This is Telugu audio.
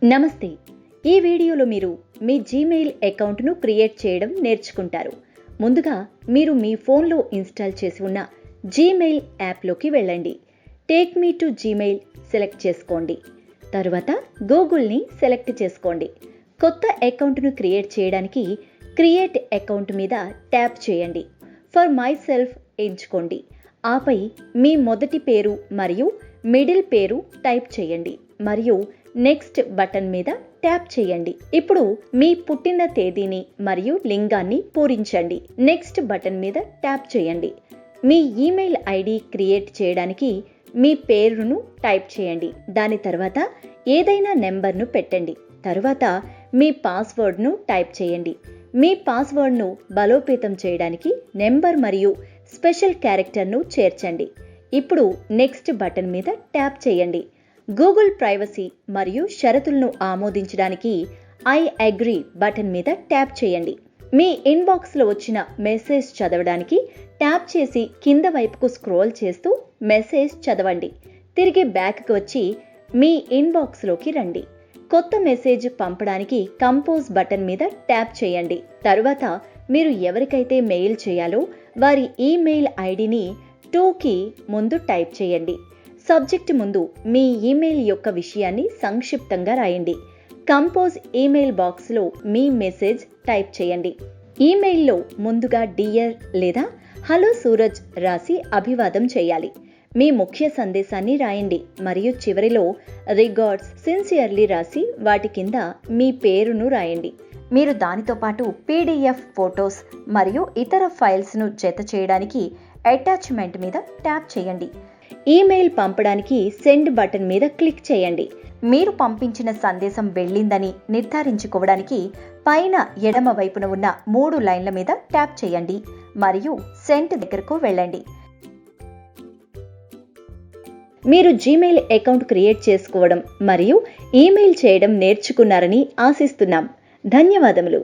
నమస్తే. ఈ వీడియోలో మీరు మీ జీమెయిల్ అకౌంట్ను క్రియేట్ చేయడం నేర్చుకుంటారు. ముందుగా మీరు మీ ఫోన్లో ఇన్స్టాల్ చేసి ఉన్న జీమెయిల్ యాప్లోకి వెళ్ళండి. Take me to Gmail select చేసుకోండి. తరువాత గూగుల్ని సెలెక్ట్ చేసుకోండి. కొత్త అకౌంట్ను క్రియేట్ చేయడానికి క్రియేట్ అకౌంట్ మీద ట్యాప్ చేయండి. ఫర్ మై సెల్ఫ్ ఎంచుకోండి. ఆపై మీ మొదటి పేరు మరియు మిడిల్ పేరు టైప్ చేయండి మరియు నెక్స్ట్ బటన్ మీద ట్యాప్ చేయండి. ఇప్పుడు మీ పుట్టిన తేదీని మరియు లింగాన్ని పూరించండి. నెక్స్ట్ బటన్ మీద ట్యాప్ చేయండి. మీ ఈమెయిల్ ఐడి క్రియేట్ చేయడానికి మీ పేరును టైప్ చేయండి. దాని తర్వాత ఏదైనా నెంబర్ను పెట్టండి. తరువాత మీ పాస్వర్డ్ను టైప్ చేయండి. మీ పాస్వర్డ్ను బలోపేతం చేయడానికి నెంబర్ మరియు స్పెషల్ క్యారెక్టర్ను చేర్చండి. ఇప్పుడు నెక్స్ట్ బటన్ మీద ట్యాప్ చేయండి. గూగుల్ ప్రైవసీ మరియు షరతులను ఆమోదించడానికి ఐ అగ్రీ బటన్ మీద ట్యాప్ చేయండి. మీ ఇన్బాక్స్లో వచ్చిన మెసేజ్ చదవడానికి ట్యాప్ చేసి కింద వైపుకు స్క్రోల్ చేస్తూ మెసేజ్ చదవండి. తిరిగి బ్యాక్కి వచ్చి మీ ఇన్బాక్స్లోకి రండి. కొత్త మెసేజ్ పంపడానికి కంపోజ్ బటన్ మీద ట్యాప్ చేయండి. తరువాత మీరు ఎవరికైతే మెయిల్ చేయాలో వారి ఈమెయిల్ ఐడిని 2కి ముందు టైప్ చేయండి. సబ్జెక్ట్ ముందు మీ ఈమెయిల్ యొక్క విషయాన్ని సంక్షిప్తంగా రాయండి. కంపోజ్ ఈమెయిల్ బాక్స్లో మీ మెసేజ్ టైప్ చేయండి. ఈమెయిల్లో ముందుగా డియర్ లేదా హలో సూరజ్ రాసి అభివాదం చేయాలి. మీ ముఖ్య సందేశాన్ని రాయండి మరియు చివరిలో రిగార్డ్స్ సిన్సియర్లీ రాసి వాటి కింద మీ పేరును రాయండి. మీరు దానితో పాటు పీడిఎఫ్ ఫొటోస్ మరియు ఇతర ఫైల్స్ను జత చేయడానికి అటాచ్మెంట్ మీద ట్యాప్ చేయండి. ఈమెయిల్ పంపడానికి సెండ్ బటన్ మీద క్లిక్ చేయండి. మీరు పంపించిన సందేశం వెళ్ళిందని నిర్ధారించుకోవడానికి పైన ఎడమ వైపున ఉన్న 3 లైన్ల మీద ట్యాప్ చేయండి మరియు సెండ్ దగ్గరకు వెళ్ళండి. మీరు జీమెయిల్ అకౌంట్ క్రియేట్ చేసుకోవడం మరియు ఈమెయిల్ చేయడం నేర్చుకున్నారని ఆశిస్తున్నాం. ధన్యవాదములు.